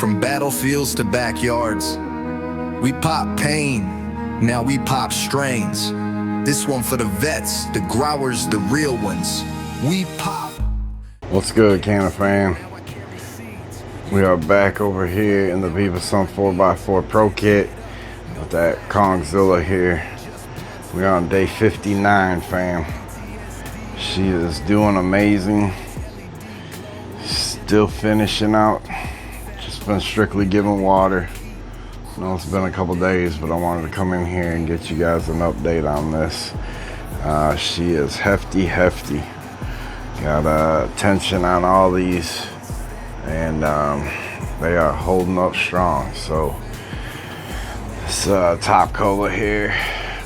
From battlefields to backyards, we pop pain, now we pop strains. This one for the vets, the growers, the real ones. We pop. What's good, Canna fam? We are back over here in the VIVOSUN 4x4 Pro Kit with that KongZilla here. We're on day 59, fam. She is doing amazing. Still finishing out. Just been strictly giving water. I know it's been a couple days, but I wanted to come in here and get you guys an update on this. She is hefty. Got tension on all these, and they are holding up strong. So this top cola here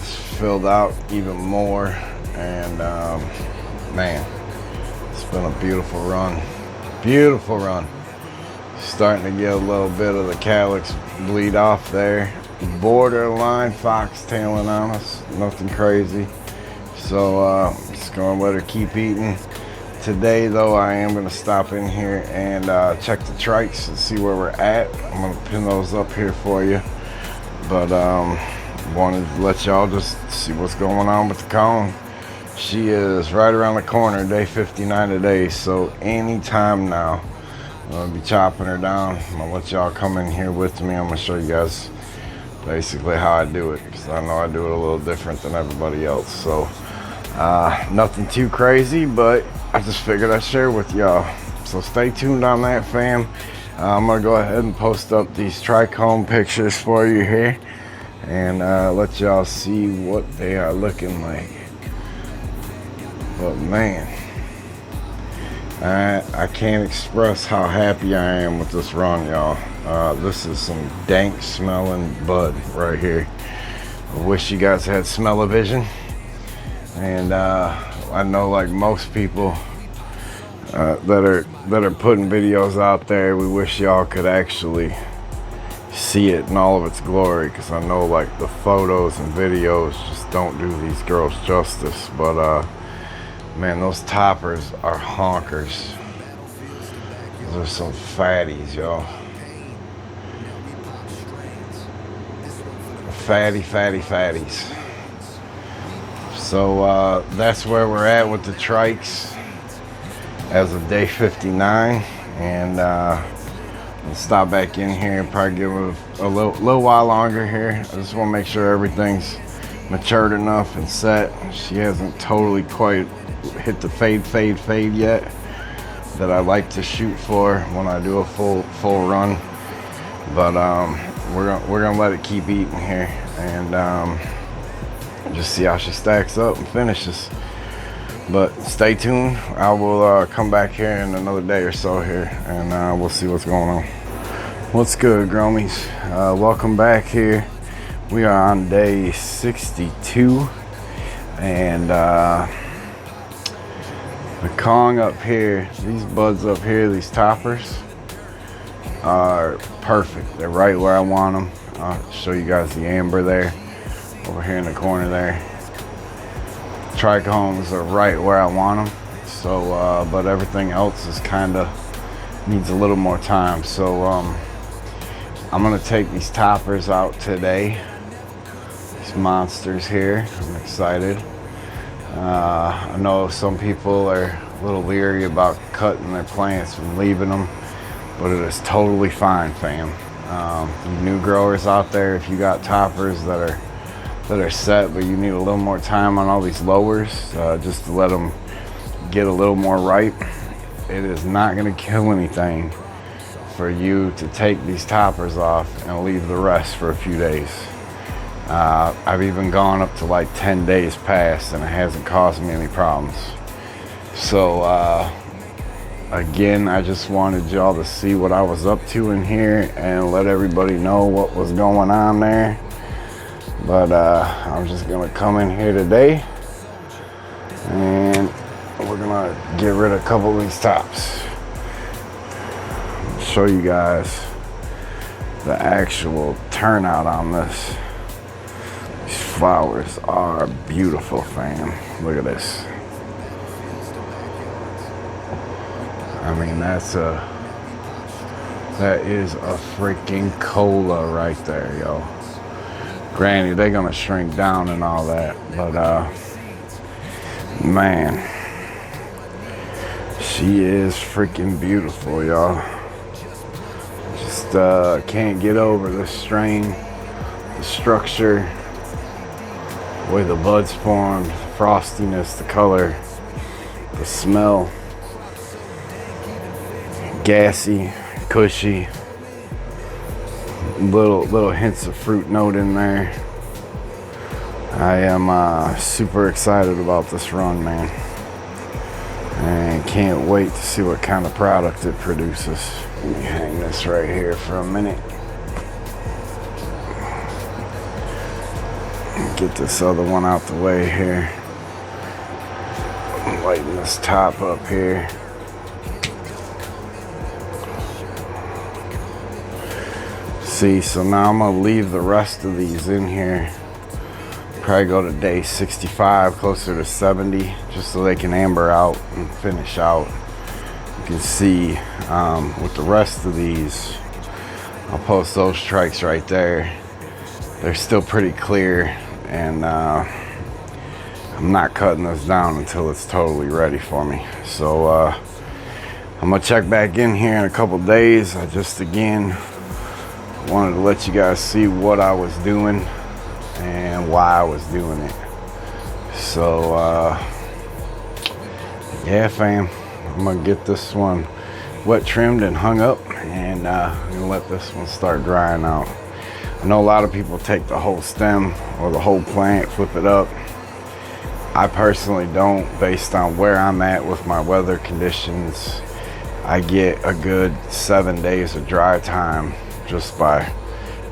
is filled out even more, and man, it's been a beautiful run. Starting to get a little bit of the calyx bleed off there. Borderline foxtailing on us, nothing crazy. So just gonna let her keep eating. Today though, I am gonna stop in here and check the trikes and see where we're at. I'm gonna pin those up here for you. But wanted to let y'all just see what's going on with the Kong. She is right around the corner, day 59 today. So anytime now, I'm gonna be chopping her down. I'm gonna let y'all come in here with me. I'm gonna show you guys basically how I do it, because I know I do it a little different than everybody else. So nothing too crazy, but I just figured I'd share with y'all. So stay tuned on that, fam. I'm gonna go ahead and post up these trichome pictures for you here and let y'all see what they are looking like. But man, I can't express how happy I am with this run, y'all. This is some dank smelling bud right here. I wish you guys had smell-o-vision. And I know, like most people that are putting videos out there, we wish y'all could actually see it in all of its glory, because I know like the photos and videos just don't do these girls justice. But man, those toppers are honkers. Those are some fatties, y'all. Fatties. So that's where we're at with the trikes as of day 59, and we'll stop back in here and probably give it a little while longer here. I just want to make sure everything's matured enough and set. She hasn't totally quite hit the fade yet that I like to shoot for when I do a full run. But we're gonna let it keep eating here and just see how she stacks up and finishes. But stay tuned. I will come back here in another day or so here, and we'll see what's going on. What's good, Gromies? Welcome back here. We are on day 62, and the Kong up here, these buds up here, these toppers are perfect. They're right where I want them. I'll show you guys the amber there, over here in the corner there. Trichomes are right where I want them. So, but everything else is kind of needs a little more time. So, I'm gonna take these toppers out today. These monsters here. I'm excited. I know some people are a little leery about cutting their plants and leaving them, but it is totally fine, fam. You new growers out there, if you got toppers that are set, but you need a little more time on all these lowers, just to let them get a little more ripe, it is not going to kill anything for you to take these toppers off and leave the rest for a few days. I've even gone up to like 10 days past, and it hasn't caused me any problems. So again, I just wanted y'all to see what I was up to in here and let everybody know what was going on there. But I'm just gonna come in here today and we're gonna get rid of a couple of these tops. Show you guys the actual turnout on this. These flowers are beautiful, fam. Look at this. I mean, that's a That is a freaking cola right there, yo. Granted, they're gonna shrink down and all that, but man, she is freaking beautiful, y'all. Just can't get over the strain, the structure, the way the buds formed, the frostiness, the color, the smell. Gassy, cushy, little hints of fruit note in there. I am super excited about this run, man, and can't wait to see what kind of product it produces. Let me hang this right here for a minute. Get this other one out the way here. Lighten this top up here. See, so now I'm gonna leave the rest of these in here. Probably go to day 65, closer to 70, just so they can amber out and finish out. You can see with the rest of these, I'll post those trikes right there. They're still pretty clear, and I'm not cutting this down until it's totally ready for me. So I'm gonna check back in here in a couple days. I just again wanted to let you guys see what I was doing and why I was doing it. So yeah, fam, I'm gonna get this one wet trimmed and hung up, and I'm gonna let this one start drying out. I know a lot of people take the whole stem or the whole plant, flip it up. I personally don't, based on where I'm at with my weather conditions. I get a good 7 days of dry time just by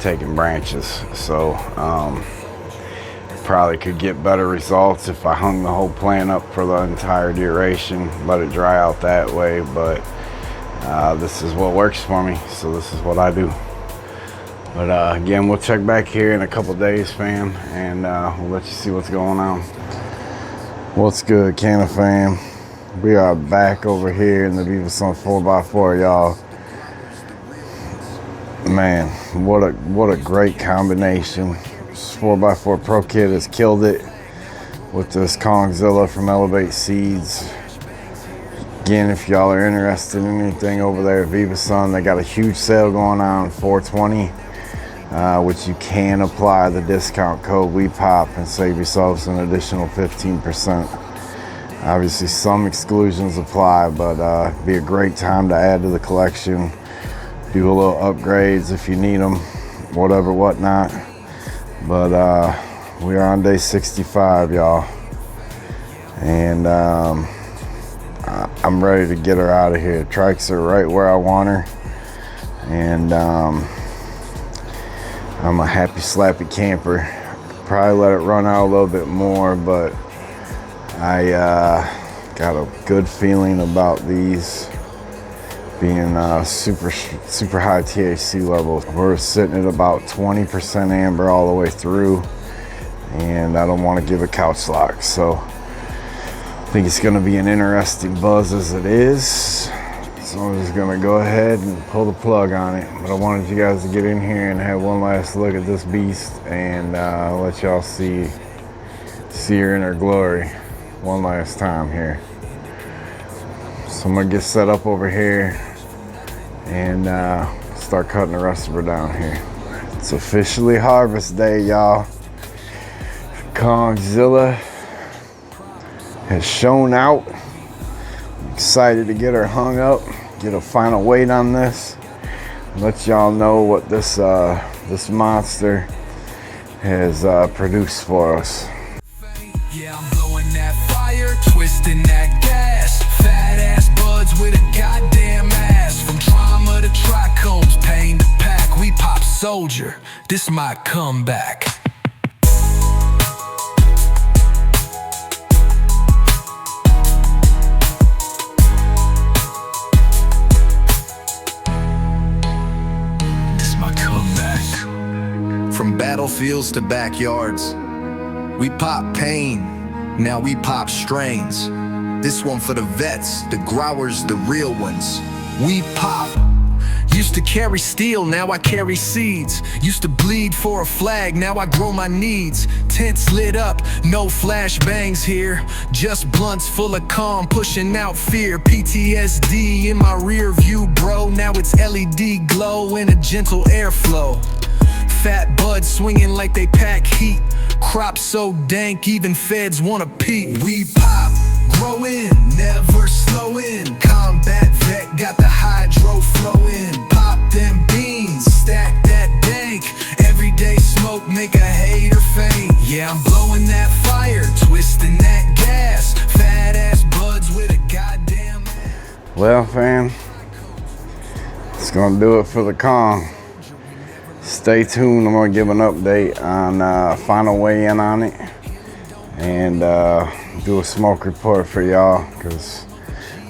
taking branches. So probably could get better results if I hung the whole plant up for the entire duration, let it dry out that way, but this is what works for me, so this is what I do. But again, we'll check back here in a couple days, fam, and we'll let you see what's going on. What's good, Canna fam? We are back over here in the VIVOSUN 4x4, y'all. Man, what a great combination. This 4x4 Pro Kit has killed it with this KongZilla from Elevate Seeds. Again, if y'all are interested in anything over there at VIVOSUN, they got a huge sale going on 420, which you can apply the discount code Wepop and save yourselves an additional 15%. Obviously, some exclusions apply, but be a great time to add to the collection. Do a little upgrades if you need them, whatever, whatnot. But we are on day 65, y'all, and I'm ready to get her out of here. Trikes are right where I want her, and I'm a happy slappy camper. Probably let it run out a little bit more, but I got a good feeling about these being super high THC levels. We're sitting at about 20% amber all the way through, and I don't want to give a couch lock, so I think it's going to be an interesting buzz as it is. So I'm just going to go ahead and pull the plug on it. But I wanted you guys to get in here and have one last look at this beast, and let y'all see her in her glory one last time here. So I'm gonna get set up over here and start cutting the rest of her down here. It's officially harvest day, y'all. KongZilla has shown out. I'm excited to get her hung up, get a final weight on this, let y'all know what this this monster has produced for us. Yeah, I'm blowing that fire, twisting that gas. Fat ass buds with a goddamn ass. From trauma to trichomes, pain to pack. We pop soldier, this my comeback. This my comeback. From battlefields to backyards, we pop pain, now we pop strains. This one for the vets, the growers, the real ones. We pop. Used to carry steel, now I carry seeds. Used to bleed for a flag, now I grow my needs. Tents lit up, no flashbangs here. Just blunts full of calm, pushing out fear. PTSD in my rear view, bro. Now it's LED glow and a gentle airflow. Fat buds swinging like they pack heat. Crop so dank, even feds wanna peek. We pop, growing, never slowing. Combat vet, got the hydro flowing. Pop them beans, stack that dank. Everyday smoke, make a hater faint. Yeah, I'm blowing that fire, twisting that gas. Fat ass buds with a goddamn ass. Well, fam, it's gonna do it for the Kong. Stay tuned. I'm gonna give an update on final weigh-in on it, and do a smoke report for y'all, because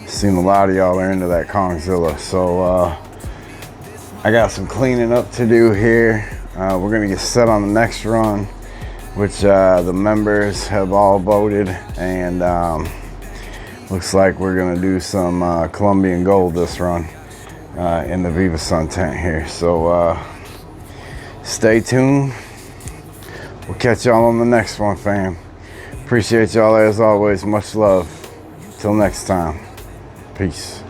I've seen a lot of y'all are into that KongZilla. So I got some cleaning up to do here. We're gonna get set on the next run, which the members have all voted, and looks like we're gonna do some Colombian gold this run in the VIVOSUN tent here. So stay tuned. We'll catch y'all on the next one, fam. Appreciate y'all as always. Much love. Till next time. Peace.